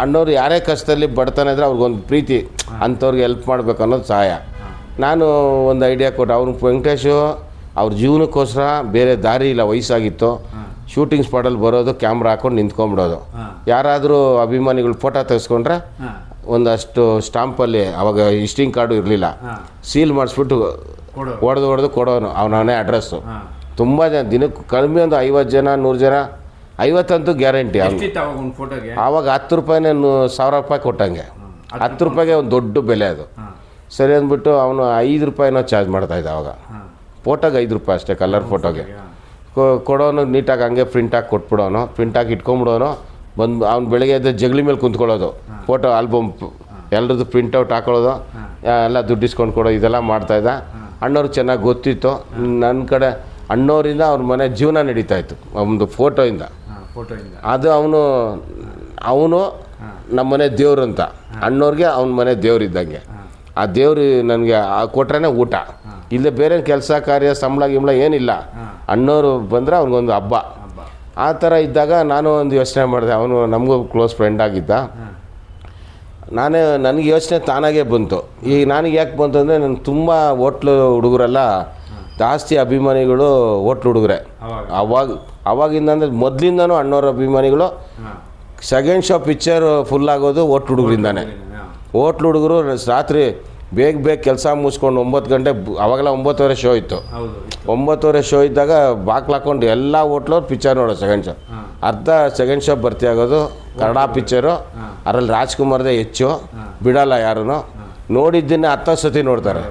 ಅಣ್ಣವ್ರು ಯಾರೇ ಕಷ್ಟದಲ್ಲಿ ಬಡತನ ಇದ್ರೆ ಅವ್ರಿಗೊಂದು ಪ್ರೀತಿ, ಅಂಥವ್ರಿಗೆ ಹೆಲ್ಪ್ ಮಾಡಬೇಕು ಅನ್ನೋದು ಸಹಾಯ. ನಾನು ಒಂದು ಐಡಿಯಾ ಕೊಟ್ಟು ಅವ್ರು ವೆಂಕಟೇಶು ಅವ್ರ ಜೀವನಕ್ಕೋಸ್ಕರ ಬೇರೆ ದಾರಿ ಇಲ್ಲ, ವಯಸ್ಸಾಗಿತ್ತು. ಶೂಟಿಂಗ್ ಸ್ಪಾಟಲ್ಲಿ ಬರೋದು, ಕ್ಯಾಮ್ರಾ ಹಾಕೊಂಡು ನಿಂತ್ಕೊಂಡ್ಬಿಡೋದು. ಯಾರಾದರೂ ಅಭಿಮಾನಿಗಳು ಫೋಟೋ ತೆಗೆಸ್ಕೊಂಡ್ರೆ ಒಂದಷ್ಟು ಸ್ಟಾಂಪಲ್ಲಿ, ಅವಾಗ ವಿಸಿಟಿಂಗ್ ಕಾರ್ಡು ಇರಲಿಲ್ಲ, ಸೀಲ್ ಮಾಡಿಸ್ಬಿಟ್ಟು ಹೊಡೆದು ಕೊಡೋನು ಅವನೇ ಅಡ್ರೆಸ್ಸು. ತುಂಬ ಜನ ದಿನಕ್ಕೆ ಕಡಿಮೆ ಒಂದು 50 ಜನ 100 ಜನ, 50 ಗ್ಯಾರಂಟಿ. ಆವಾಗ 10 ರೂಪಾಯಿನೇ 1000 ರೂಪಾಯಿ ಕೊಟ್ಟಂಗೆ, 10 ರೂಪಾಯಿಗೆ ಒಂದು ದೊಡ್ಡ ಬೆಲೆ ಅದು. ಸರಿ ಅಂದ್ಬಿಟ್ಟು ಅವನು 5 ರೂಪಾಯಿನೋ ಚಾರ್ಜ್ ಮಾಡ್ತಾಯಿದ್ದ ಅವಾಗ. ಫೋಟೋಗೆ 5 ರೂಪಾಯಿ ಅಷ್ಟೇ, ಕಲರ್ ಫೋಟೋಗೆ ಕೊಡೋನು. ನೀಟಾಗಿ ಹಂಗೆ ಪ್ರಿಂಟಾಗಿ ಕೊಟ್ಬಿಡೋನು, ಪ್ರಿಂಟಾಗಿ ಇಟ್ಕೊಂಬಿಡೋನು. ಬಂದು ಅವ್ನು ಬೆಳಗ್ಗೆ ಎದ್ದು ಜಗಲಿ ಮೇಲೆ ಕುಂತ್ಕೊಳ್ಳೋದು, ಫೋಟೋ ಆಲ್ಬಮ್ ಎಲ್ಲರದ್ದು ಪ್ರಿಂಟೌಟ್ ಹಾಕೊಳ್ಳೋದು, ಎಲ್ಲ ದುಡ್ಡು ಇಸ್ಕೊಂಡು ಕೊಡೋದು, ಇದೆಲ್ಲ ಮಾಡ್ತಾಯಿದ್ದ. ಅಣ್ಣವ್ರಿಗೆ ಚೆನ್ನಾಗಿ ಗೊತ್ತಿತ್ತು. ನನ್ನ ಕಡೆ ಅಣ್ಣವರಿಂದ ಅವ್ರ ಮನೆ ಜೀವನ ನಡೀತಾಯಿತ್ತು ಒಂದು ಫೋಟೋಯಿಂದ. ಅದು ಅವನು ನಮ್ಮ ಮನೆ ದೇವ್ರು ಅಂತ, ಅಣ್ಣವ್ರಿಗೆ ಅವನ ಮನೆ ದೇವ್ರಿದ್ದಂಗೆ. ಆ ದೇವ್ರು ನನಗೆ ಕೊಟ್ರೇ ಊಟ, ಇಲ್ಲೇ ಬೇರೆ ಕೆಲಸ ಕಾರ್ಯ ಸಂಬಳ ಗಿಂಬಳ ಏನಿಲ್ಲ. ಅಣ್ಣವರು ಬಂದರೆ ಅವ್ನಿಗೊಂದು ಹಬ್ಬ. ಆ ಥರ ಇದ್ದಾಗ ನಾನು ಒಂದು ಯೋಚನೆ ಮಾಡಿದೆ. ಅವನು ನಮಗೂ ಕ್ಲೋಸ್ ಫ್ರೆಂಡ್ ಆಗಿದ್ದ. ನನಗೆ ಯೋಚನೆ ತಾನಾಗೇ ಬಂತು. ಈಗ ನನಗೆ ಯಾಕೆ ಬಂತು ಅಂದರೆ, ನಾನು ತುಂಬ ಹೋಟ್ಲು ಹುಡುಗರೆಲ್ಲ ಜಾಸ್ತಿ ಅಭಿಮಾನಿಗಳು ಹೋಟ್ಲು ಹುಡುಗರೆ. ಅವಾಗಿಂದ ಅಂದರೆ ಮೊದಲಿಂದನೂ ಅಣ್ಣವ್ರ ಅಭಿಮಾನಿಗಳು ಸೆಕೆಂಡ್ ಶೋ ಪಿಕ್ಚರ್ ಫುಲ್ ಆಗೋದು ಹೋಟ್ಲು ಹುಡುಗರಿಂದಾನೆ. ಹೋಟ್ಲು ಹುಡುಗರು ರಾತ್ರಿ ಬೇಗ ಕೆಲಸ ಮುಗಿಸ್ಕೊಂಡು 9 ಗಂಟೆ, ಅವಾಗೆಲ್ಲ 9:30 ಶೋ ಇತ್ತು. 9:30 ಶೋ ಇದ್ದಾಗ ಬಾಕ್ಲು ಹಾಕ್ಕೊಂಡು ಎಲ್ಲ ಹೋಟ್ಲವ್ರು ಪಿಕ್ಚರ್ ನೋಡೋದು. ಸೆಕೆಂಡ್ ಶೋ ಅರ್ಧ ಸೆಕೆಂಡ್ ಶೋ ಬರ್ತಿ ಆಗೋದು. ಕನ್ನಡ ಪಿಕ್ಚರು, ಅದರಲ್ಲಿ ರಾಜ್ಕುಮಾರ್ದೇ ಹೆಚ್ಚು, ಬಿಡಲ್ಲ ಯಾರೂ. ನೋಡಿದ್ದೀನಿ 10 ಸತಿ ನೋಡ್ತಾರೆ.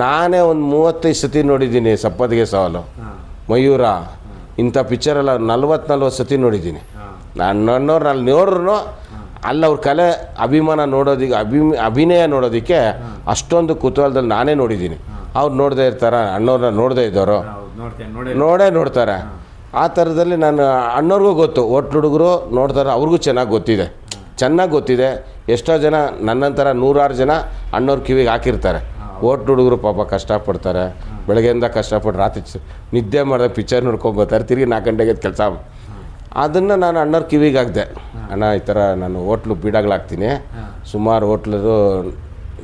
ನಾನೇ ಒಂದು 35 ಸತಿ ನೋಡಿದ್ದೀನಿ. ಸಪ್ಪತ್ತಿಗೆ ಸವಾಲು, ಮಯೂರ, ಇಂಥ ಪಿಕ್ಚರೆಲ್ಲ 40 ಸತಿ ನೋಡಿದ್ದೀನಿ. ನನ್ನವ್ರು ಅಲ್ಲಿ ನೋಡ್ರು ಅಲ್ಲಿ ಅವ್ರ ಕಲೆ ಅಭಿಮಾನ ನೋಡೋದಕ್ಕೆ, ಅಭಿನಯ ನೋಡೋದಕ್ಕೆ ಅಷ್ಟೊಂದು ಕುತೂಹಲದಲ್ಲಿ ನಾನೇ ನೋಡಿದ್ದೀನಿ. ಅವ್ರು ನೋಡದೇ ಇರ್ತಾರೆ, ಅಣ್ಣವ್ರನ್ನ ನೋಡದೇ ಇದ್ದವರು ನೋಡ್ತಾರೆ. ಆ ಥರದಲ್ಲಿ ನಾನು ಅಣ್ಣವ್ರಿಗೂ ಗೊತ್ತು, ಹೋಟ್ಲು ಹುಡುಗರು ನೋಡ್ತಾರೆ, ಅವ್ರಿಗೂ ಚೆನ್ನಾಗಿ ಗೊತ್ತಿದೆ. ಎಷ್ಟೋ ಜನ ನನ್ನಂಥರ 100 ಜನ ಅಣ್ಣವ್ರ ಕಿವಿಗೆ ಹಾಕಿರ್ತಾರೆ. ಹೋಟ್ಲು ಹುಡುಗರು ಪಾಪ ಕಷ್ಟಪಡ್ತಾರೆ, ಬೆಳಗ್ಗೆಯಿಂದ ಕಷ್ಟಪಟ್ಟು ರಾತ್ರಿ ನಿದ್ದೆ ಮಾಡಿದೆ ಪಿಕ್ಚರ್ ನೋಡ್ಕೊಂಡ್ಬರ್ತಾರೆ, ತಿರುಗಿ 4 ಗಂಟೆಗೆ ಕೆಲಸ. ಅದನ್ನು ನಾನು ಅಣ್ಣವ್ರ ಕಿವಿಗೆ ಹಾಕಿದೆ. ಅಣ್ಣ ಈ ಥರ ನಾನು ಹೋಟ್ಲು ಬೀಡಾಗ್ಲಾಗ್ತೀನಿ, ಸುಮಾರು ಹೋಟ್ಲದು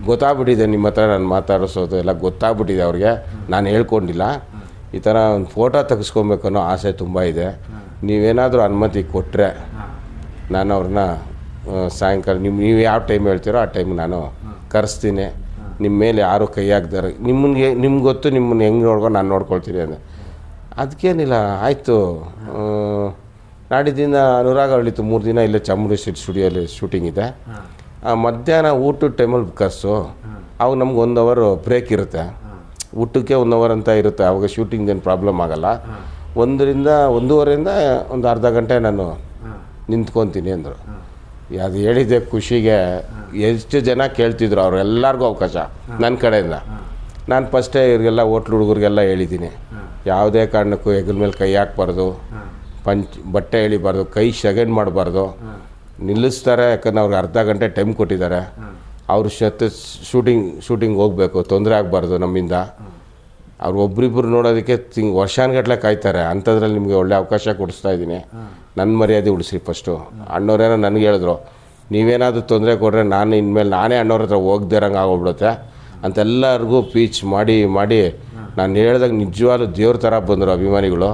ಗೊತ್ತಾಗ್ಬಿಟ್ಟಿದೆ, ನಿಮ್ಮ ಹತ್ರ ನಾನು ಮಾತಾಡಿಸೋದು ಎಲ್ಲ ಗೊತ್ತಾಗ್ಬಿಟ್ಟಿದೆ ಅವ್ರಿಗೆ, ನಾನು ಹೇಳ್ಕೊಂಡಿಲ್ಲ. ಈ ಥರ ಒಂದು ಫೋಟೋ ತೆಗೆಸ್ಕೊಬೇಕು ಅನ್ನೋ ಆಸೆ ತುಂಬ ಇದೆ. ನೀವೇನಾದರೂ ಅನುಮತಿ ಕೊಟ್ಟರೆ ನಾನು ಅವ್ರನ್ನ ಸಾಯಂಕಾಲ ನೀವು ಯಾವ ಟೈಮ್ ಹೇಳ್ತೀರೋ ಆ ಟೈಮ್ ನಾನು ಕರೆಸ್ತೀನಿ. ನಿಮ್ಮ ಮೇಲೆ ಯಾರು ಕೈ ಹಾಕ್ದಾರೆ, ನಿಮ್ಗೆ ಗೊತ್ತು, ನಿಮ್ಮನ್ನು ಹೆಂಗೆ ನೋಡ್ಕೊಂಡು ನಾನು ನೋಡ್ಕೊಳ್ತೀನಿ ಅಂದರೆ. ಅದಕ್ಕೇನಿಲ್ಲ, ಆಯಿತು. ನಾಡಿದ್ದಿಂದ ಅನುರಾಗ ಹಳ್ಳಿತ್ತು 3 ದಿನ ಇಲ್ಲೇ ಚಾಮುಂಡೇಶ್ವರಿ ಸ್ಟುಡಿಯೋಲಿ ಶೂಟಿಂಗ್ ಇದೆ. ಮಧ್ಯಾಹ್ನ ಊಟದ ಟೈಮಲ್ಲಿ ಕರ್ಸು. ಅವಾಗ ನಮ್ಗೆ 1 ಅವರ್ ಬ್ರೇಕ್ ಇರುತ್ತೆ, ಊಟಕ್ಕೆ 1 ಅವರ್ ಅಂತ ಇರುತ್ತೆ. ಅವಾಗ ಶೂಟಿಂಗ್ದೇನು ಪ್ರಾಬ್ಲಮ್ ಆಗೋಲ್ಲ. 1ರಿಂದ 1:30 ಒಂದು ಅರ್ಧ ಗಂಟೆ ನಾನು ನಿಂತ್ಕೊತೀನಿ ಅಂದರು. ಅದು ಹೇಳಿದ್ದೆ ಖುಷಿಗೆ ಎಷ್ಟು ಜನ ಕೇಳ್ತಿದ್ರು, ಅವ್ರು ಎಲ್ಲರಿಗೂ ಅವಕಾಶ ನನ್ನ ಕಡೆಯಿಂದ. ನಾನು ಫಸ್ಟೇ ಇವ್ರಿಗೆಲ್ಲ ಹೋಟ್ಲು ಹುಡುಗರಿಗೆಲ್ಲ ಹೇಳಿದ್ದೀನಿ, ಯಾವುದೇ ಕಾರಣಕ್ಕೂ ಹೆಗಲ ಮೇಲೆ ಕೈ ಹಾಕ್ಬಾರ್ದು, ಬಟ್ಟೆ ಎಳಿಬಾರ್ದು, ಕೈ ಸೆಕೆಂಡ್ ಮಾಡಬಾರ್ದು. ನಿಲ್ಲಿಸ್ತಾರೆ, ಯಾಕಂದ್ರೆ ಅವ್ರಿಗೆ ಅರ್ಧ ಗಂಟೆ ಟೈಮ್ ಕೊಟ್ಟಿದ್ದಾರೆ. ಅವರು ಶೂಟಿಂಗ್ ಹೋಗಬೇಕು, ತೊಂದರೆ ಆಗಬಾರ್ದು ನಮ್ಮಿಂದ. ಅವ್ರು ಒಬ್ರಿಬ್ರು ನೋಡೋದಕ್ಕೆ ವರ್ಷಾನುಗಟ್ಟಲೆ ಕಾಯ್ತಾರೆ. ಅಂಥದ್ರಲ್ಲಿ ನಿಮಗೆ ಒಳ್ಳೆ ಅವಕಾಶ ಕೊಡಿಸ್ತಾ ಇದ್ದೀನಿ, ನನ್ನ ಮರ್ಯಾದೆ ಉಳಿಸಿ. ಫಸ್ಟು ಅಣ್ಣವ್ರೇನೋ ನನಗೆ ಹೇಳಿದ್ರು, ನೀವೇನಾದರೂ ತೊಂದರೆ ಕೊಟ್ಟರೆ ನಾನು ಇನ್ಮೇಲೆ ನಾನೇ ಅಣ್ಣವ್ರ ಹತ್ರ ಹೋಗ್ದಿರಂಗೆ ಆಗೋಗ್ಬಿಡುತ್ತೆ ಅಂತೆಲ್ಲರಿಗೂ ಪೀಚ್ ಮಾಡಿ ನಾನು ಹೇಳ್ದಾಗ ನಿಜವಾಗ್ಲೂ ದೇವ್ರ ಥರ ಬಂದರು ಅಭಿಮಾನಿಗಳು.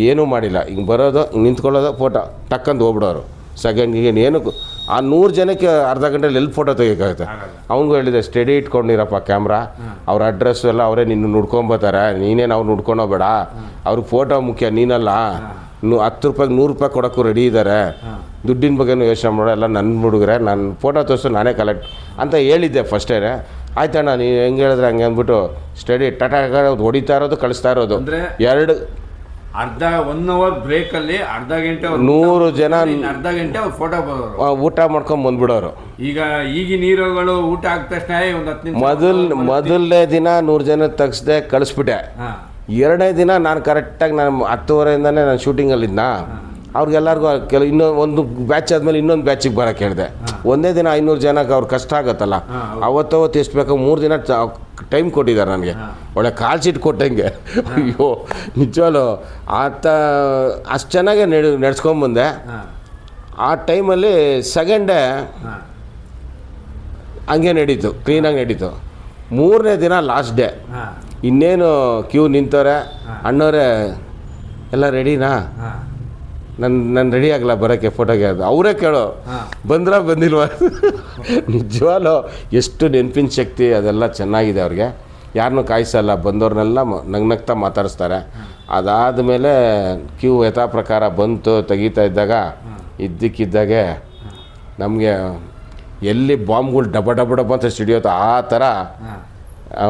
ಏನೂ ಮಾಡಿಲ್ಲ, ಹಿಂಗೆ ಬರೋದು, ಹಿಂಗೆ ನಿಂತ್ಕೊಳ್ಳೋದು, ಫೋಟೋ ಟಕ್ಕಂದು ಹೋಗ್ಬಿಡೋರು. ಸೆಕೆಂಡ್ಗೆ ಏನು ಆ 100 ಜನಕ್ಕೆ ಅರ್ಧ ಗಂಟೆಲಿ ಎಲ್ಲಿ ಫೋಟೋ ತೆಗಿಯೋಕ್ಕಾಗುತ್ತೆ. ಅವ್ನಿಗೂ ಹೇಳಿದೆ, ಸ್ಟಡಿ ಇಟ್ಕೊಂಡಿರಪ್ಪ ಕ್ಯಾಮ್ರಾ, ಅವ್ರ ಅಡ್ರೆಸ್ಸು ಎಲ್ಲ ಅವರೇ ನಿನ್ನ ನುಡ್ಕೊಂಬತ್ತಾರೆ, ನೀನೇನು ಅವ್ರು ನುಡ್ಕೊಳೋಬೇಡ, ಅವ್ರಿಗೆ ಫೋಟೋ ಮುಖ್ಯ, ನೀನಲ್ಲ. 10 ರೂಪಾಯಿಗೆ 100 ರೂಪಾಯಿ ಕೊಡೋಕ್ಕೂ ರೆಡಿ ಇದ್ದಾರೆ, ದುಡ್ಡಿನ ಬಗ್ಗೆನೂ ಯೋಚನೆ ಮಾಡೋ, ಎಲ್ಲ ನನ್ನ ಹುಡುಗರೆ, ನಾನು ಫೋಟೋ ತೋರಿಸು ನಾನೇ ಕಲೆಕ್ಟ್ ಅಂತ ಹೇಳಿದ್ದೆ ಫಸ್ಟೇ. ಆಯ್ತಣ್ಣ ನೀವು ಹೆಂಗೆ ಹೇಳಿದ್ರೆ ಹಂಗೆ ಅಂದ್ಬಿಟ್ಟು ಸ್ಟಡಿ ಹೊಡಿತಾ ಇರೋದು, ಕಳಿಸ್ತಾ ಇರೋದು. ಅರ್ಧ 1 ಅವರ್ ಬ್ರೇಕಲ್ಲಿ ಅರ್ಧ ಗಂಟೆ 100 ಜನ ಅರ್ಧ ಗಂಟೆ ಅವ್ರು ಫೋಟೋ ಊಟ ಮಾಡ್ಕೊಂಡು ಬಂದ್ಬಿಡೋರು. ಈಗಿನ ಹೀರೋಗಳು ಊಟ ಆದ ತಕ್ಷಣ ಒಂದು 10 ನಿಮಿಷ ಮೊದಲನೇ ದಿನ 100 ಜನ ತೆಗ್ಸ್ದೆ, ಕಳಿಸ್ಬಿಟ್ಟೆ. 2ನೇ ದಿನ ನಾನು ಕರೆಕ್ಟಾಗಿ ನಾನು 10:30ಇಂದನೇ ನಾನು ಶೂಟಿಂಗಲ್ಲಿದ್ನ. ಅವ್ರಿಗೆಲ್ಲರಿಗೂ ಒಂದು ಬ್ಯಾಚ್ ಆದಮೇಲೆ ಇನ್ನೊಂದು ಬ್ಯಾಚಿಗೆ ಬರೋಕ್ಕೆ ಹೇಳಿದೆ. ಒಂದೇ ದಿನ 500 ಜನಕ್ಕೆ ಅವ್ರು ಕಷ್ಟ ಆಗುತ್ತಲ್ಲ, ಅವತ್ತು ಎಷ್ಟು ಬೇಕೋ 3 ದಿನ ಟೈಮ್ ಕೊಟ್ಟಿದ್ದಾರೆ ನನಗೆ. ಒಳ್ಳೆ ಕಾಲ್ ಶೀಟ್ ಕೊಟ್ಟಂಗೆ. ಅಯ್ಯೋ ನಿಜವಾಗ್ಲೂ ಅಷ್ಟು ಚೆನ್ನಾಗೆ ನಡೆಸ್ಕೊಂಬಂದೆ. ಆ ಟೈಮಲ್ಲಿ ಸೆಕೆಂಡ್ ಡೇ ಹಾಂ ಹಂಗೆ ನಡೀತು, ಕ್ಲೀನಾಗಿ ನಡೀತು. 3ನೇ ದಿನ ಲಾಸ್ಟ್ ಡೇ ಹಾಂ ಇನ್ನೇನು ಕ್ಯೂ ನಿಂತವ್ರೆ, ಅಣ್ಣವರೇ ಎಲ್ಲ ರೆಡಿನಾ, ಹಾಂ ನಾನು ರೆಡಿ ಆಗಲ್ಲ ಬರೋಕ್ಕೆ ಫೋಟೋಗೆ. ಅದು ಅವರೇ ಕೇಳೋ ಬಂದ್ರಾ ಬಂದಿಲ್ವ. ನಿಜವಾಗ್ಲೂ ಎಷ್ಟು ನೆನಪಿನ ಶಕ್ತಿ ಅದೆಲ್ಲ ಚೆನ್ನಾಗಿದೆ ಅವ್ರಿಗೆ. ಯಾರನ್ನೂ ಕಾಯಿಸಲ್ಲ, ಬಂದವ್ರನ್ನೆಲ್ಲ ನಗ್ನಗ್ತಾ ಮಾತಾಡಿಸ್ತಾರೆ. ಅದಾದಮೇಲೆ ಕ್ಯೂ ಯಥಾ ಪ್ರಕಾರ ಬಂತು, ತೆಗಿತಾ ಇದ್ದಾಗ ಇದ್ದಕ್ಕಿದ್ದಾಗೆ ನಮಗೆ ಎಲ್ಲಿ ಬಾಂಬ್ಗಳು ಡಬ ಡಬ ಡಬ ಅಂತ ಸಿಡಿಯೋದು ಆ ಥರ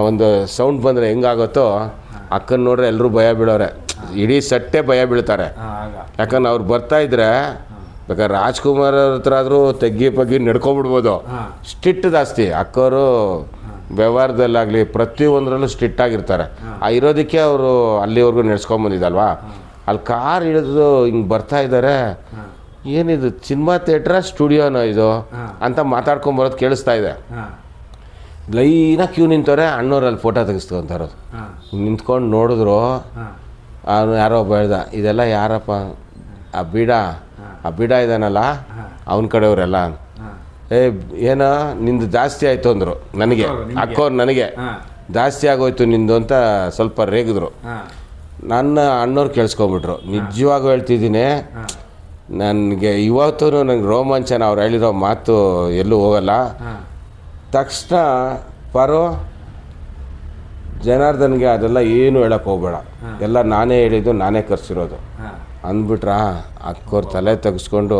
ಒಂದು ಸೌಂಡ್ ಬಂದರೆ ಹೆಂಗಾಗುತ್ತೋ ಅಕ್ಕನ ನೋಡ್ರೆ ಎಲ್ಲರೂ ಭಯ ಬೀಳೋರೆ, ಇಡೀ ಸಟ್ಟೆ ಭಯ ಬೀಳ್ತಾರೆ. ಯಾಕಂದ್ರೆ ಅವ್ರು ಬರ್ತಾಯಿದ್ರೆ ಬೇಕಾದ್ರೆ ರಾಜ್ಕುಮಾರ್ ಅವ್ರ ಹತ್ರ ಆದರೂ ತೆಗ್ಗಿ ನಡ್ಕೊಬಿಡ್ಬೋದು. ಸ್ಟ್ರಿಕ್ಟ್ ಜಾಸ್ತಿ ಅಕ್ಕವರು ವ್ಯವಹಾರದಲ್ಲಾಗಲಿ ಪ್ರತಿಯೊಂದರಲ್ಲೂ ಸ್ಟ್ರಿಕ್ಟ್ ಆಗಿರ್ತಾರೆ. ಇರೋದಕ್ಕೆ ಅವರು ಅಲ್ಲಿವರೆಗೂ ನಡೆಸ್ಕೊಂಬಂದಿದ್ದಲ್ವಾ. ಅಲ್ಲಿ ಕಾರ್ ಇಳಿದು ಹಿಂಗೆ ಬರ್ತಾ ಇದ್ದಾರೆ, ಏನಿದು ಸಿನಿಮಾ ಥಿಯೇಟ್ರಾ ಸ್ಟುಡಿಯೋನೋ ಇದು ಅಂತ ಮಾತಾಡ್ಕೊಂಬರೋದು ಕೇಳಿಸ್ತಾ ಇದೆ. ಲೈನಾಗಿ ಕ್ಯೂ ನಿಂತವ್ರೆ, ಅಣ್ಣವ್ರಲ್ಲಿ ಫೋಟೋ ತೆಗೆಸ್ಕೊಂತಾರೋದು. ನಿಂತ್ಕೊಂಡು ನೋಡಿದ್ರು, ಅವನು ಯಾರೋ ಬೆಳ್ದ, ಇದೆಲ್ಲ ಯಾರಪ್ಪ, ಆ ಬೀಡ ಇದ್ದಾನಲ್ಲ ಅವನ ಕಡೆಯವರೆಲ್ಲ. ಏನೋ ನಿಂದು ಜಾಸ್ತಿ ಆಯಿತು ಅಂದರು ನನಗೆ, ಅಕ್ಕೋರು ನನಗೆ ಜಾಸ್ತಿ ಆಗೋಯ್ತು ನಿಂದು ಅಂತ ಸ್ವಲ್ಪ ರೇಗಿದ್ರು. ನನ್ನ ಅಣ್ಣವ್ರು ಕೇಳಿಸ್ಕೊಂಬಿಟ್ರು. ನಿಜವಾಗೂ ಹೇಳ್ತಿದ್ದೀನಿ, ನನಗೆ ಇವತ್ತೂ ನನಗೆ ರೋಮಾಂಚನ. ಅವ್ರು ಹೇಳಿರೋ ಮಾತು ಎಲ್ಲೂ ಹೋಗಲ್ಲ. ತಕ್ಷಣ ಪರೋ ಜನಾರ್ದನ್ಗೆ ಅದೆಲ್ಲ ಏನು ಹೇಳಕ್ಕೆ ಹೋಗಬೇಡ, ಎಲ್ಲ ನಾನೇ ಹೇಳಿದ್ದು, ನಾನೇ ಕರ್ಸಿರೋದು ಅಂದ್ಬಿಟ್ರಾ. ಅಕ್ಕೋರು ತಲೆ ತೆಗೆಸ್ಕೊಂಡು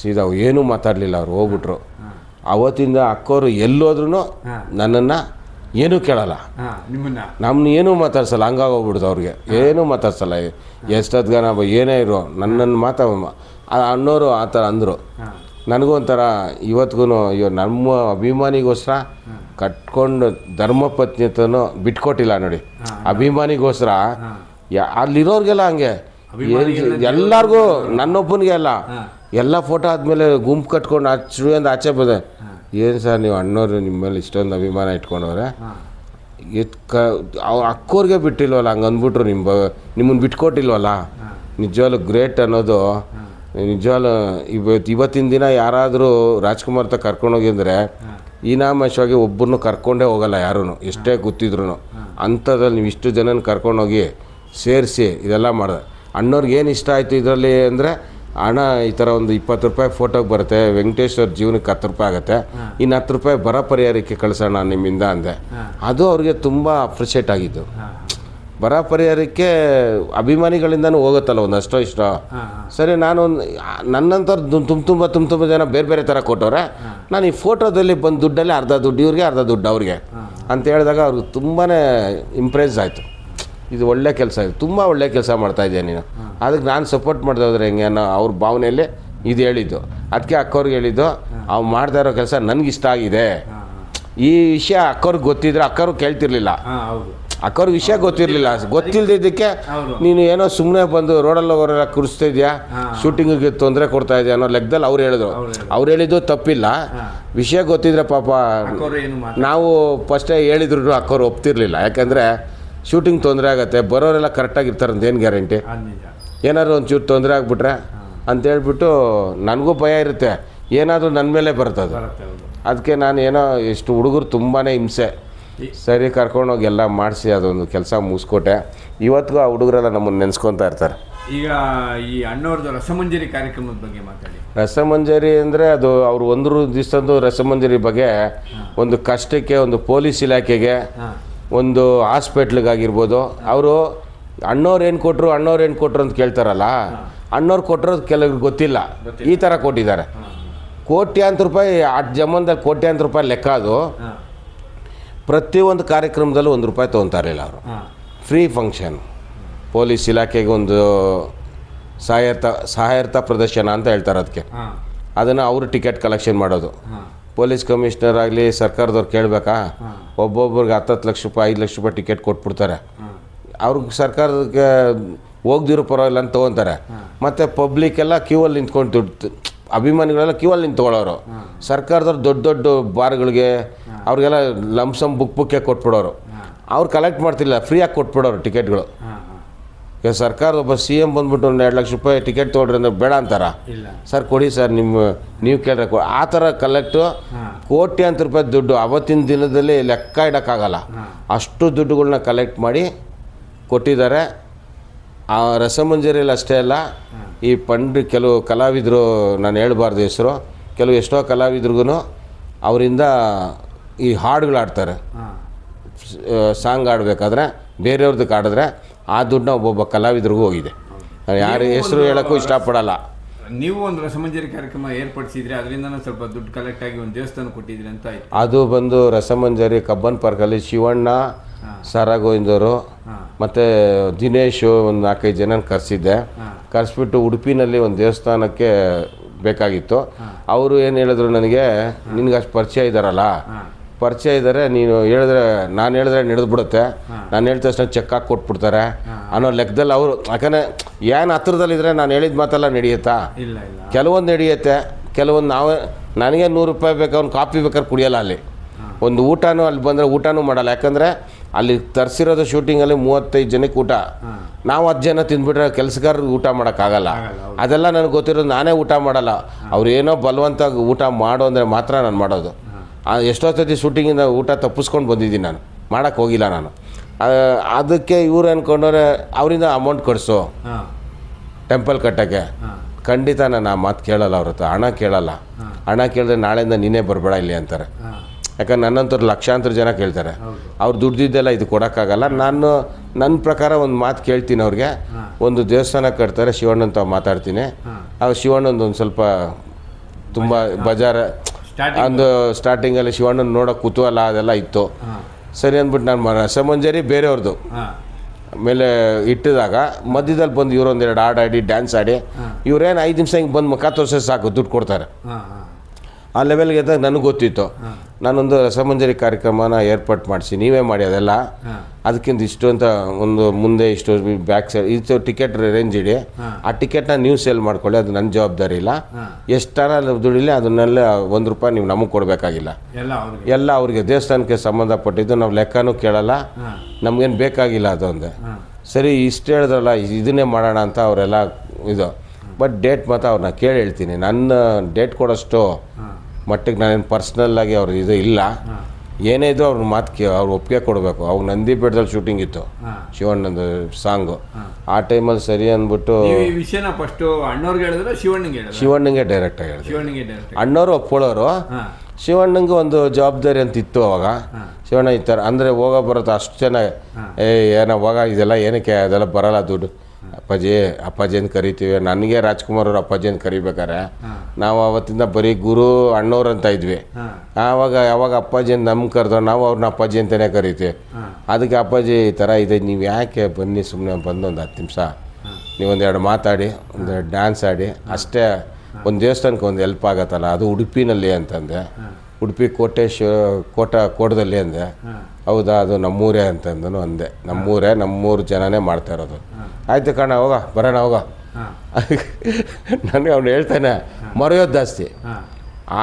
ಸೀದಾ ಏನೂ ಮಾತಾಡಲಿಲ್ಲ, ಅವ್ರು ಹೋಗ್ಬಿಟ್ರು. ಅವತ್ತಿಂದ ಅಕ್ಕೋರು ಎಲ್ಲೋದ್ರೂ ನನ್ನನ್ನು ಏನೂ ಕೇಳಲ್ಲ, ನಮ್ಮನ್ನ ಏನೂ ಮಾತಾಡ್ಸಲ್ಲ. ಹಂಗಾಗೋಗ್ಬಿಡ್ದು ಅವ್ರಿಗೆ, ಏನೂ ಮಾತಾಡ್ಸಲ್ಲ. ಎಷ್ಟೊತ್ಗಾನ ಏನೇ ಇರೋ ನನ್ನನ್ನು ಅನ್ನೋರು ಆ ಥರ ಅಂದರು. ನನಗೂ ಒಂಥರ ಇವತ್ತಿಗೂ ಅಯ್ಯೋ ನಮ್ಮ ಅಭಿಮಾನಿಗೋಸ್ಕರ ಕಟ್ಕೊಂಡು ಧರ್ಮಪತ್ನಿತನೂ ಬಿಟ್ಕೊಟ್ಟಿಲ್ಲ ನೋಡಿ. ಅಭಿಮಾನಿಗೋಸ್ಕರ ಅಲ್ಲಿರೋರಿಗೆಲ್ಲ ಹಂಗೆ ಎಲ್ಲರಿಗೂ, ನನ್ನೊಬ್ಬನಿಗೆ ಅಲ್ಲ, ಎಲ್ಲ ಫೋಟೋ ಆದಮೇಲೆ ಗುಂಪು ಕಟ್ಕೊಂಡು ಸ್ಟುಡಿಯೋಂದು ಆಚೆ ಬಂದೆ. ಏನು ಸರ್ ನೀವು ಅಣ್ಣವ್ರು ನಿಮ್ಮ ಮೇಲೆ ಇಷ್ಟೊಂದು ಅಭಿಮಾನ ಇಟ್ಕೊಂಡವ್ರೆ, ಅಕ್ಕೋರಿಗೆ ಬಿಟ್ಟಿಲ್ವಲ್ಲ, ಹಂಗೆ ಅಂದ್ಬಿಟ್ರು ನಿಮ್ಮನ್ನು ಬಿಟ್ಕೊಟ್ಟಿಲ್ವಲ್ಲ. ನಿಜವಾಗ್ಲೂ ಗ್ರೇಟ್ ಅನ್ನೋದು. ನಿಜವಾಗ್ಲೂ ಇವತ್ತಿನ ದಿನ ಯಾರಾದರೂ ರಾಜ್ಕುಮಾರ್ ತ ಕರ್ಕೊಂಡೋಗಿ ಅಂದರೆ ಈನಾಮಶವಾಗಿ ಒಬ್ಬರನ್ನು ಕರ್ಕೊಂಡೇ ಹೋಗಲ್ಲ ಯಾರೂ, ಎಷ್ಟೇ ಗೊತ್ತಿದ್ರು. ಅಂಥದ್ರಲ್ಲಿ ನೀವು ಇಷ್ಟು ಜನನ ಕರ್ಕೊಂಡೋಗಿ ಸೇರಿಸಿ ಇದೆಲ್ಲ ಮಾಡಿದೆ. ಅಣ್ಣವ್ರಿಗೆ ಏನು ಇಷ್ಟ ಆಯಿತು ಇದರಲ್ಲಿ ಅಂದರೆ, ಹಣ ಈ ಥರ ಒಂದು 20 ರೂಪಾಯಿ ಫೋಟೋಗೆ ಬರುತ್ತೆ, ವೆಂಕಟೇಶ್ವರ ಜೀವನಕ್ಕೆ 10 ರೂಪಾಯಿ ಆಗುತ್ತೆ, ಇನ್ನು 10 ರೂಪಾಯಿ ಬರ ಪರಿಹಾರಕ್ಕೆ ಕಳಿಸೋಣ ನಿಮ್ಮಿಂದ ಅಂದೆ. ಅದು ಅವ್ರಿಗೆ ತುಂಬ ಅಪ್ರಿಷಿಯೇಟ್ ಆಗಿದ್ದು. ಬರ ಪರಿಹಾರಕ್ಕೆ ಅಭಿಮಾನಿಗಳಿಂದನೂ ಹೋಗುತ್ತಲ್ಲ ಒಂದಷ್ಟೋ ಇಷ್ಟ. ಸರಿ, ನಾನು ನನ್ನಂಥವ್ರು ತುಂಬ ಜನ ಬೇರೆ ಬೇರೆ ಥರ ಕೊಟ್ಟವ್ರೆ, ನಾನು ಈ ಫೋಟೋದಲ್ಲಿ ಬಂದು ದುಡ್ಡಲ್ಲಿ ಅರ್ಧ ದುಡ್ಡು ಇವ್ರಿಗೆ, ಅರ್ಧ ದುಡ್ಡು ಅವ್ರಿಗೆ ಅಂತ ಹೇಳಿದಾಗ ಅವ್ರಿಗೆ ತುಂಬಾ ಇಂಪ್ರೆಸ್ ಆಯಿತು. ಇದು ಒಳ್ಳೆ ಕೆಲಸ, ಇದು ತುಂಬ ಒಳ್ಳೆ ಕೆಲಸ ಮಾಡ್ತಾಯಿದ್ಯಾ ನೀನು, ಅದಕ್ಕೆ ನಾನು ಸಪೋರ್ಟ್ ಮಾಡ್ತಾ ಹೋದ್ರೆ ಹೆಂಗೆ ಅನ್ನೋ ಅವ್ರ ಭಾವನೆಯಲ್ಲಿ ಇದು ಹೇಳಿದ್ದು. ಅದಕ್ಕೆ ಅಕ್ಕವ್ರಿಗೆ ಹೇಳಿದ್ದು, ಅವ್ರು ಮಾಡ್ತಾ ಇರೋ ಕೆಲಸ ನನಗಿಷ್ಟ ಆಗಿದೆ. ಈ ವಿಷಯ ಅಕ್ಕವ್ರಿಗೆ ಗೊತ್ತಿದ್ರೆ ಅಕ್ಕವ್ರು ಕೇಳ್ತಿರ್ಲಿಲ್ಲ, ಅಕ್ಕವ್ರಿಗೆ ವಿಷಯ ಗೊತ್ತಿಲ್ಲದಿದ್ದಕ್ಕೆ ನೀನು ಏನೋ ಸುಮ್ಮನೆ ಬಂದು ರೋಡಲ್ಲಿ ಹೋಗೋರೆಲ್ಲ ಕುರಿಸ್ತಾ ಇದೆಯಾ, ಶೂಟಿಂಗಿಗೆ ತೊಂದರೆ ಕೊಡ್ತಾ ಇದೆಯಾ ಅನ್ನೋ ಲೆಕ್ಕದಲ್ಲಿ ಅವ್ರು ಹೇಳಿದ್ದು ತಪ್ಪಿಲ್ಲ. ವಿಷಯ ಗೊತ್ತಿದ್ರೆ ಪಾಪ ನಾವು ಫಸ್ಟೇ ಹೇಳಿದ್ರು ಅಕ್ಕವ್ರು ಒಪ್ತಿರ್ಲಿಲ್ಲ. ಯಾಕಂದರೆ ಶೂಟಿಂಗ್ ತೊಂದರೆ ಆಗುತ್ತೆ, ಬರೋರೆಲ್ಲ ಕರೆಕ್ಟಾಗಿರ್ತಾರೆ ಅಂತ ಏನು ಗ್ಯಾರಂಟಿ, ಏನಾದ್ರು ಒಂಚೂರು ತೊಂದರೆ ಆಗಿಬಿಟ್ರೆ ಅಂತೇಳ್ಬಿಟ್ಟು ನನಗೂ ಭಯ ಇರುತ್ತೆ, ಏನಾದರೂ ನನ್ನ ಮೇಲೆ ಬರ್ತದೆ. ಅದಕ್ಕೆ ನಾನು ಏನೋ ಎಷ್ಟು ಹುಡುಗರು ತುಂಬಾ ಹಿಂಸೆ, ಸರಿ ಕರ್ಕೊಂಡೋಗಿ ಎಲ್ಲ ಮಾಡಿಸಿ ಅದೊಂದು ಕೆಲಸ ಮುಗಿಸ್ಕೊಟ್ಟೆ. ಇವತ್ತಿಗೂ ಆ ಹುಡುಗರೆಲ್ಲ ನಮ್ಮನ್ನು ನೆನೆಸ್ಕೊತಾ ಇರ್ತಾರೆ. ಈಗ ಈ ಅಣ್ಣವ್ರದ್ದು ರಸಮಂಜರಿ ಕಾರ್ಯಕ್ರಮದ ಬಗ್ಗೆ ಮಾತಾಡಿ. ರಸಮಂಜರಿ ಅಂದರೆ ಅದು ಅವರು ಒಂದು ದಿವಸದ್ದು ರಸಮಂಜರಿ ಬಗ್ಗೆ ಒಂದು ಕಷ್ಟಕ್ಕೆ, ಒಂದು ಪೊಲೀಸ್ ಇಲಾಖೆಗೆ, ಒಂದು ಹಾಸ್ಪಿಟ್ಲಿಗಾಗಿರ್ಬೋದು, ಅವರು ಅಣ್ಣವ್ರು ಏನು ಕೊಟ್ಟರು ಅಂತ ಕೇಳ್ತಾರಲ್ಲ, ಅಣ್ಣವ್ರು ಕೊಟ್ಟಿರೋದು ಕೆಲವ್ರಿಗೆ ಗೊತ್ತಿಲ್ಲ, ಈ ಥರ ಕೊಟ್ಟಿದ್ದಾರೆ. ಕೋಟ್ಯಾಂತರ ರೂಪಾಯಿ ಆ ಜಮಾನದಲ್ಲಿ ಕೋಟ್ಯಾಂತರ ರೂಪಾಯಿ ಲೆಕ್ಕ. ಅದು ಪ್ರತಿಯೊಂದು ಕಾರ್ಯಕ್ರಮದಲ್ಲೂ ₹1 ತೊಗೊತಾ ಇರಲಿಲ್ಲ ಅವರು. ಫ್ರೀ ಫಂಕ್ಷನ್, ಪೊಲೀಸ್ ಇಲಾಖೆಗೆ ಒಂದು ಸಹಾಯರ್ಥ ಪ್ರದರ್ಶನ ಅಂತ ಹೇಳ್ತಾರೆ ಅದಕ್ಕೆ. ಅದನ್ನು ಅವರು ಟಿಕೆಟ್ ಕಲೆಕ್ಷನ್ ಮಾಡೋದು. ಪೊಲೀಸ್ ಕಮಿಷನರ್ ಆಗಲಿ ಸರ್ಕಾರದವ್ರು ಕೇಳಬೇಕಾ, ಒಬ್ಬೊಬ್ರಿಗೆ 10 ಲಕ್ಷ ರೂಪಾಯಿ 5 ಲಕ್ಷ ರೂಪಾಯಿ ಟಿಕೆಟ್ ಕೊಟ್ಬಿಡ್ತಾರೆ. ಅವ್ರಿಗೆ ಸರ್ಕಾರಕ್ಕೆ ಹೋಗ್ದಿರೋ ಪರವಾಗಿಲ್ಲ ಅಂತ ತೊಗೊತಾರೆ. ಮತ್ತು ಪಬ್ಲಿಕ್ಕೆಲ್ಲ ಕ್ಯೂವಲ್ಲಿ ನಿಂತ್ಕೊಂಡು ಅಭಿಮಾನಿಗಳೆಲ್ಲ ಕ್ಯೂವಲ್ಲಿ ನಿಂತು ತೊಗೊಳೋರು. ಸರ್ಕಾರದವ್ರು ದೊಡ್ಡ ದೊಡ್ಡ ಬಾರ್ಗಳಿಗೆ ಅವ್ರಿಗೆಲ್ಲ ಲಂಸಮ್ ಬುಕ್ಕೆ ಕೊಟ್ಬಿಡೋರು. ಅವ್ರು ಕಲೆಕ್ಟ್ ಮಾಡ್ತಿಲ್ಲ, ಫ್ರೀಯಾಗಿ ಕೊಟ್ಬಿಡೋರು ಟಿಕೆಟ್ಗಳು. ಈಗ ಸರ್ಕಾರದ ಒಬ್ಬ CM ಬಂದ್ಬಿಟ್ಟು ಒಂದು 2 ಲಕ್ಷ ರೂಪಾಯಿ ಟಿಕೆಟ್ ತೊಗೊಳ್ರಿ ಅಂದ್ರೆ ಬೇಡ ಅಂತಾರ? ಇಲ್ಲ ಸರ್ ಕೊಡಿ ಸರ್, ನೀವು ಕೇಳ್ರೆ ಆ ಥರ ಕಲೆಕ್ಟು ಕೋಟ್ಯಾಂತರ ರೂಪಾಯಿ ದುಡ್ಡು ಅವತ್ತಿನ ದಿನದಲ್ಲಿ ಲೆಕ್ಕ ಇಡೋಕ್ಕಾಗಲ್ಲ. ಅಷ್ಟು ದುಡ್ಡುಗಳನ್ನ ಕಲೆಕ್ಟ್ ಮಾಡಿ ಕೊಟ್ಟಿದ್ದಾರೆ. ಆ ರಸಮಂಜರಿಯಲ್ಲಿ ಅಷ್ಟೇ ಅಲ್ಲ, ಈ ಕೆಲವು ಕಲಾವಿದರು, ನಾನು ಹೇಳ್ಬಾರ್ದು ಹೆಸರು, ಕೆಲವು ಎಷ್ಟೋ ಕಲಾವಿದ್ರಿಗೂ ಅವರಿಂದ ಈ ಹಾಡುಗಳು ಆಡ್ತಾರೆ. ಸಾಂಗ್ ಆಡಬೇಕಾದ್ರೆ ಬೇರೆಯವ್ರದಕ್ಕೆ ಆಡಿದ್ರೆ ಆ ದುಡ್ಡನ್ನ ಒಬ್ಬೊಬ್ಬ ಕಲಾವಿದ್ರಿಗೂ ಹೋಗಿದೆ. ನಾನು ಯಾರ ಹೆಸರು ಹೇಳೋಕ್ಕೂ ಇಷ್ಟಪಡಲ್ಲ. ನೀವು ಒಂದು ರಸಮಂಜರಿ ಕಾರ್ಯಕ್ರಮ ಏರ್ಪಡಿಸಿದ್ರೆ ಅದರಿಂದನೂ ಸ್ವಲ್ಪ ದುಡ್ಡು ಕಲೆಕ್ಟ್ ಆಗಿ ಒಂದು ದೇವಸ್ಥಾನ ಕೊಟ್ಟಿದ್ರಿ ಅಂತ ಆಯ್ತು. ಅದು ಬಂದು ರಸಮಂಜರಿ ಕಬ್ಬನ್ ಪಾರ್ಕಲ್ಲಿ ಶಿವಣ್ಣ, ಸರಗೋವಿಂದವರು ಮತ್ತು ದಿನೇಶು ಒಂದು 4-5 ಜನ ಕರೆಸಿದ್ದೆ. ಕರೆಸ್ಬಿಟ್ಟು ಉಡುಪಿನಲ್ಲಿ ಒಂದು ದೇವಸ್ಥಾನಕ್ಕೆ ಬೇಕಾಗಿತ್ತು. ಅವರು ಏನು ಹೇಳಿದ್ರು ನನಗೆ, ನಿನ್ಗೆ ಅಷ್ಟು ಪರಿಚಯ ಇದ್ದಾರಲ್ಲ, ಪರಿಚಯ ಇದ್ದಾರೆ, ನೀನು ಹೇಳಿದ್ರೆ, ನಾನು ಹೇಳಿದ್ರೆ ನಡೆದ್ಬಿಡುತ್ತೆ, ನಾನು ಹೇಳಿದ ತಕ್ಷಣ ಚೆಕ್ ಹಾಕಿ ಕೊಟ್ಬಿಡ್ತಾರೆ ಅನ್ನೋ ಲೆಕ್ಕದಲ್ಲಿ ಅವರು. ಯಾಕಂದರೆ ಏನು ಹತ್ರದಲ್ಲಿದ್ದರೆ ನಾನು ಹೇಳಿದ ಮಾತೆಲ್ಲ ನಡೆಯುತ್ತಾ? ಇಲ್ಲ. ಕೆಲವೊಂದು ನಡೆಯುತ್ತೆ, ಕೆಲವೊಂದು ನನಗೆ 100 ರೂಪಾಯಿ ಬೇಕು, ಅವ್ನು ಕಾಫಿ ಬೇಕಾದ್ರೆ ಕುಡಿಯೋಲ್ಲ. ಅಲ್ಲಿ ಒಂದು ಊಟನೂ ಅಲ್ಲಿ ಬಂದರೆ ಊಟನೂ ಮಾಡಲ್ಲ. ಯಾಕಂದರೆ ಅಲ್ಲಿ ತರಿಸಿರೋದು ಶೂಟಿಂಗಲ್ಲಿ 35 ಜನಕ್ಕೆ ಊಟ. ನಾವು 10 ಜನ ತಿಂದ್ಬಿಟ್ರೆ ಕೆಲಸಗಾರರಿಗೆ ಊಟ ಮಾಡೋಕ್ಕಾಗಲ್ಲ. ಅದೆಲ್ಲ ನನಗೆ ಗೊತ್ತಿರೋದು, ನಾನೇ ಊಟ ಮಾಡಲ್ಲ. ಅವ್ರು ಏನೋ ಬಲವಂತ ಊಟ ಮಾಡು ಅಂದರೆ ಮಾತ್ರ ನಾನು ಮಾಡೋದು. ಎಷ್ಟೊತ್ತೈತಿ ಶೂಟಿಂಗಿಂದ ಊಟ ತಪ್ಪಿಸ್ಕೊಂಡು ಬಂದಿದ್ದೀನಿ, ನಾನು ಮಾಡೋಕ್ಕೆ ಹೋಗಿಲ್ಲ. ನಾನು ಅದಕ್ಕೆ ಇವ್ರು ಅಂದ್ಕೊಂಡ್ರೆ ಅವರಿಂದ ಅಮೌಂಟ್ ಕೊಡಿಸು ಟೆಂಪಲ್ ಕಟ್ಟೋಕ್ಕೆ. ಖಂಡಿತ ನಾನು ಆ ಮಾತು ಕೇಳಲ್ಲ, ಅವ್ರ ಹತ್ರ ಹಣ ಕೇಳಲ್ಲ. ಹಣ ಕೇಳಿದ್ರೆ ನಾಳೆಯಿಂದ ನೀನೇ ಬರಬೇಡ ಇಲ್ಲಿ ಅಂತಾರೆ. ಯಾಕಂದ್ರೆ ನನ್ನಂತವ್ರು ಲಕ್ಷಾಂತರ ಜನ ಕೇಳ್ತಾರೆ. ಅವ್ರು ದುಡ್ದಿದ್ದೆಲ್ಲ ಇದು ಕೊಡೋಕ್ಕಾಗಲ್ಲ. ನಾನು ನನ್ನ ಪ್ರಕಾರ ಒಂದು ಮಾತು ಕೇಳ್ತೀನಿ ಅವ್ರಿಗೆ. ಒಂದು ದೇವಸ್ಥಾನ ಕಟ್ತಾರೆ, ಶಿವಣ್ಣಂತ ಮಾತಾಡ್ತೀನಿ. ಆಗ ಶಿವಣ್ಣಂದು ಒಂದು ಸ್ವಲ್ಪ ತುಂಬ ಬಜಾರ ಒಂದು ಸ್ಟಾರ್ಟಿಂಗಲ್ಲಿ ಶಿವಣ್ಣನ ನೋಡೋ ಕುತೂಹಲ ಅದೆಲ್ಲ ಇತ್ತು. ಸರಿ ಅಂದ್ಬಿಟ್ಟು ನಾನು ರಸಮಂಜರಿ ಬೇರೆಯವ್ರದ್ದು ಮೇಲೆ ಇಟ್ಟಿದಾಗ ಮಧ್ಯದಲ್ಲಿ ಬಂದು ಇವ್ರೊಂದು 2 ಹಾಡು ಆಡಿ ಡ್ಯಾನ್ಸ್ ಆಡಿ ಇವ್ರೇನು 5 ನಿಮಿಷ ಹಿಂಗೆ ಬಂದು ಮುಖ ತೋರಿಸೋ ಸಾಕು ದುಡ್ಡು ಕೊಡ್ತಾರೆ. ಆ ಲೆವೆಲ್ಗೆ ಇದ್ದಾಗ ನನಗೆ ಗೊತ್ತಿತ್ತು. ನಾನೊಂದು ರಸಮಂಜರಿ ಕಾರ್ಯಕ್ರಮನ ಏರ್ಪಾಟ್ ಮಾಡಿಸಿ, ನೀವೇ ಮಾಡಿ ಅದೆಲ್ಲ, ಅದಕ್ಕಿಂತ ಇಷ್ಟು ಅಂತ ಒಂದು ಮುಂದೆ ಇಷ್ಟು ಬ್ಯಾಕ್ ಸೈಡ್ ಇಷ್ಟು ಟಿಕೆಟ್ ರೇಂಜ್ ಇಡಿ, ಆ ಟಿಕೆಟ್ನ ನೀವು ಸೇಲ್ ಮಾಡ್ಕೊಳ್ಳಿ, ಅದು ನನ್ನ ಜವಾಬ್ದಾರಿ ಇಲ್ಲ. ಎಷ್ಟರ ದುಡಿಲಿ ಅದನ್ನೆಲ್ಲ ₹1 ನೀವು ನಮಗೆ ಕೊಡಬೇಕಾಗಿಲ್ಲ. ಎಲ್ಲ ಅವ್ರಿಗೆ ದೇವಸ್ಥಾನಕ್ಕೆ ಸಂಬಂಧಪಟ್ಟಿದ್ದು, ನಾವು ಲೆಕ್ಕನೂ ಕೇಳಲ್ಲ, ನಮಗೇನು ಬೇಕಾಗಿಲ್ಲ ಅದೊಂದೇ. ಸರಿ ಇಷ್ಟು ಹೇಳಿದ್ರಲ್ಲ, ಇದನ್ನೇ ಮಾಡೋಣ ಅಂತ ಅವರೆಲ್ಲ ಇದು. ಬಟ್ ಡೇಟ್ ಮಾತ್ರ ಅವ್ರನ್ನ ಕೇಳಿ ಹೇಳ್ತೀನಿ. ನನ್ನ ಡೇಟ್ ಕೊಡೋಷ್ಟು ಮಟ್ಟಿಗೆ ನಾನೇನು ಪರ್ಸ್ನಲ್ಲಾಗಿ ಅವ್ರು ಇದು ಇಲ್ಲ. ಏನೇ ಇದ್ರು ಅವ್ರ ಮಾತು ಅವ್ರು ಒಪ್ಪಿಗೆ ಕೊಡಬೇಕು. ಅವಾಗ ನಂದಿ ಬೆಟ್ಟದಲ್ಲಿ ಶೂಟಿಂಗ್ ಇತ್ತು, ಶಿವಣ್ಣಂದು ಸಾಂಗು. ಆ ಟೈಮಲ್ಲಿ ಸರಿ ಅಂದ್ಬಿಟ್ಟು ವಿಷಯನ ಫಸ್ಟು ಅಣ್ಣವ್ರಿಗೆ ಹೇಳಿದ್ರೆ ಶಿವಣ್ಣಂಗೆ ಡೈರೆಕ್ಟಾಗಿ ಹೇಳಿದ್ರು. ಅಣ್ಣವರು ಒಪ್ಕೊಳ್ಳೋರು. ಶಿವಣ್ಣಂಗೆ ಒಂದು ಜವಾಬ್ದಾರಿ ಅಂತ ಇತ್ತು ಅವಾಗ. ಶಿವಣ್ಣ ಈ ಥರ ಅಂದರೆ ಹೋಗೋ ಬರುತ್ತೆ ಅಷ್ಟು ಚೆನ್ನಾಗಿ, ಏನೋ ಹೋಗ ಇದೆಲ್ಲ ಏನಕ್ಕೆ, ಅದೆಲ್ಲ ಬರೋಲ್ಲ ದುಡ್ಡು. ಅಪ್ಪಾಜಿ ಅಂತ ಕರಿತೀವಿ. ನನಗೆ ರಾಜ್ಕುಮಾರ್ ಅವ್ರು ಅಪ್ಪಾಜಿ ಅಂತ ಕರಿಬೇಕಾರೆ ನಾವು ಅವತ್ತಿಂದ ಬರೀ ಗುರು ಅಣ್ಣವ್ರು ಅಂತ ಇದ್ವಿ. ಯಾವಾಗ ಅಪ್ಪಾಜಿ ಅಂತ ನಮ್ಗೆ ಕರೆದೋ ನಾವು ಅವ್ರನ್ನ ಅಪ್ಪಾಜಿ ಅಂತಲೇ ಕರಿತೀವಿ. ಅದಕ್ಕೆ ಅಪ್ಪಾಜಿ ಈ ಥರ ಇದೆ, ನೀವು ಯಾಕೆ ಬನ್ನಿ, ಸುಮ್ಮನೆ ಬಂದು ಒಂದು 10 ನಿಮಿಷ ನೀವೊಂದು 2 ಮಾತಾಡಿ, ಒಂದು ಡ್ಯಾನ್ಸ್ ಆಡಿ ಅಷ್ಟೇ, ಒಂದು ದೇವಸ್ಥಾನಕ್ಕೆ ಒಂದು ಹೆಲ್ಪ್ ಆಗತ್ತಲ್ಲ, ಅದು ಉಡುಪಿನಲ್ಲಿ ಅಂತಂದೆ. ಉಡುಪಿ ಕೋಟದಲ್ಲಿ ಅಂದೆ. ಹೌದಾ, ಅದು ನಮ್ಮೂರೇ ಅಂತಂದನು ಅಂದೆ. ನಮ್ಮೂರು ಜನನೇ ಮಾಡ್ತಾ ಇರೋದು. ಆಯ್ತು ಕಣ, ಹೋಗ ಬರೋಣ ಹೋಗ. ನನಗೆ ಅವ್ನು ಹೇಳ್ತಾನೆ, ಮರೆಯೋದು ಜಾಸ್ತಿ.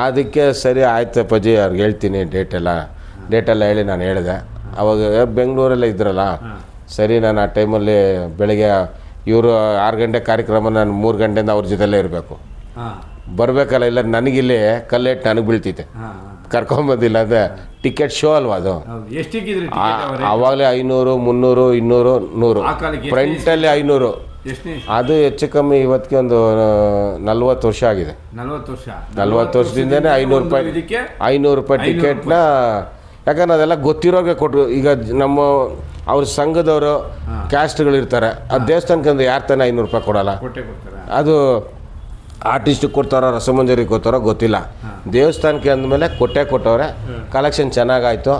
ಅದಕ್ಕೆ ಸರಿ ಆಯ್ತು ಅಪ್ಪಾಜಿ, ಅವ್ರಿಗೆ ಹೇಳ್ತೀನಿ ಡೇಟೆಲ್ಲ ಹೇಳಿ ನಾನು ಹೇಳಿದೆ. ಅವಾಗ ಬೆಂಗಳೂರಲ್ಲೇ ಇದ್ರಲ್ಲ, ಸರಿ ನಾನು ಆ ಟೈಮಲ್ಲಿ ಬೆಳಗ್ಗೆ ಇವರು 6 ಗಂಟೆ ಕಾರ್ಯಕ್ರಮ, ನಾನು 3 ಗಂಟೆಯಿಂದ ಅವ್ರ ಜೊತೆಲೇ ಇರಬೇಕು. ಬರಬೇಕಲ್ಲ, ಇಲ್ಲ ನನಗಿಲ್ಲಿ ಕಲ್ಲೇಟ್ ನನಗೆ ಬೀಳ್ತೈತೆ, ಕರ್ಕೊಂಬಂದಿಲ್ಲ ಅಂದರೆ ಟಿಕೆಟ್ ಶೋ ಅಲ್ವಾ ಅದು. ಆವಾಗಲೇ 500, 300, 200, 100 ಫ್ರಂಟಲ್ಲಿ 500. ಅದು ಹೆಚ್ಚು ಕಮ್ಮಿ ಇವತ್ತಿಗೆ ಒಂದು 40 ವರ್ಷ ಆಗಿದೆ. 40 ವರ್ಷದಿಂದನೇ ₹500 ಟಿಕೆಟ್ನ. ಯಾಕಂದ್ರೆ ಅದೆಲ್ಲ ಗೊತ್ತಿರೋಗೆ ಕೊಟ್ಟರು. ಈಗ ನಮ್ಮ ಅವ್ರ ಸಂಘದವರು ಕ್ಯಾಸ್ಟ್ಗಳಿರ್ತಾರೆ, ಆ ದೇವಸ್ಥಾನಕ್ಕೆ ಅಂದ್ರೆ ಯಾರು ತಾನೇ ₹500 ಕೊಡಲ್ಲ. ಅದು ಆರ್ಟಿಸ್ಟಿಗೆ ಕೊಡ್ತಾರೋ ರಸಮಂಜರಿಗೆ ಕೊಡ್ತಾರೋ ಗೊತ್ತಿಲ್ಲ. ದೇವಸ್ಥಾನಕ್ಕೆ ಅಂದಮೇಲೆ ಕೊಟ್ಟವ್ರೆ. ಕಲೆಕ್ಷನ್ ಚೆನ್ನಾಗಾಯಿತು,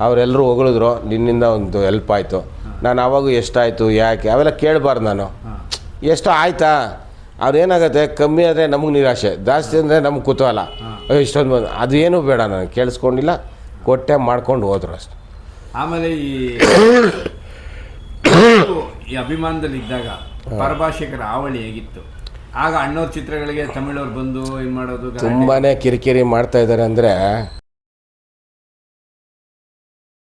ಅವರೆಲ್ಲರೂ ಹೊಗಳಿದ್ರು, ನಿನ್ನಿಂದ ಒಂದು ಹೆಲ್ಪ್ ಆಯಿತು. ನಾನು ಆವಾಗೂ ಎಷ್ಟಾಯಿತು ಯಾಕೆ ಅವೆಲ್ಲ ಕೇಳಬಾರ್ದು. ನಾನು ಎಷ್ಟು ಆಯಿತಾ, ಅವ್ರೇನಾಗುತ್ತೆ, ಕಮ್ಮಿ ಆದರೆ ನಮಗೆ ನಿರಾಶೆ, ಜಾಸ್ತಿ ಅಂದರೆ ನಮ್ಗೆ ಕುತೂಹಲ, ಇಷ್ಟೊಂದು ಬಂದು ಅದು ಏನೂ ಬೇಡ, ನಾನು ಕೇಳಿಸ್ಕೊಂಡಿಲ್ಲ, ಕೊಟ್ಟೆ ಮಾಡ್ಕೊಂಡು ಹೋದ್ರು ಅಷ್ಟೆ. ಆಮೇಲೆ ಈ ಅಭಿಮಾನದಲ್ಲಿದ್ದಾಗ ಪರಭಾಷಿಕರ ಹಾವಳಿ ಹೇಗಿತ್ತು? ಆಗ ಅಣ್ಣವ್ರ ಚಿತ್ರಗಳಿಗೆ ತಮಿಳವ್ರು ಬಂದು ಇದು ಮಾಡೋದು ತುಂಬಾ ಕಿರಿಕಿರಿ ಮಾಡ್ತಾ ಇದ್ದಾರೆ. ಅಂದರೆ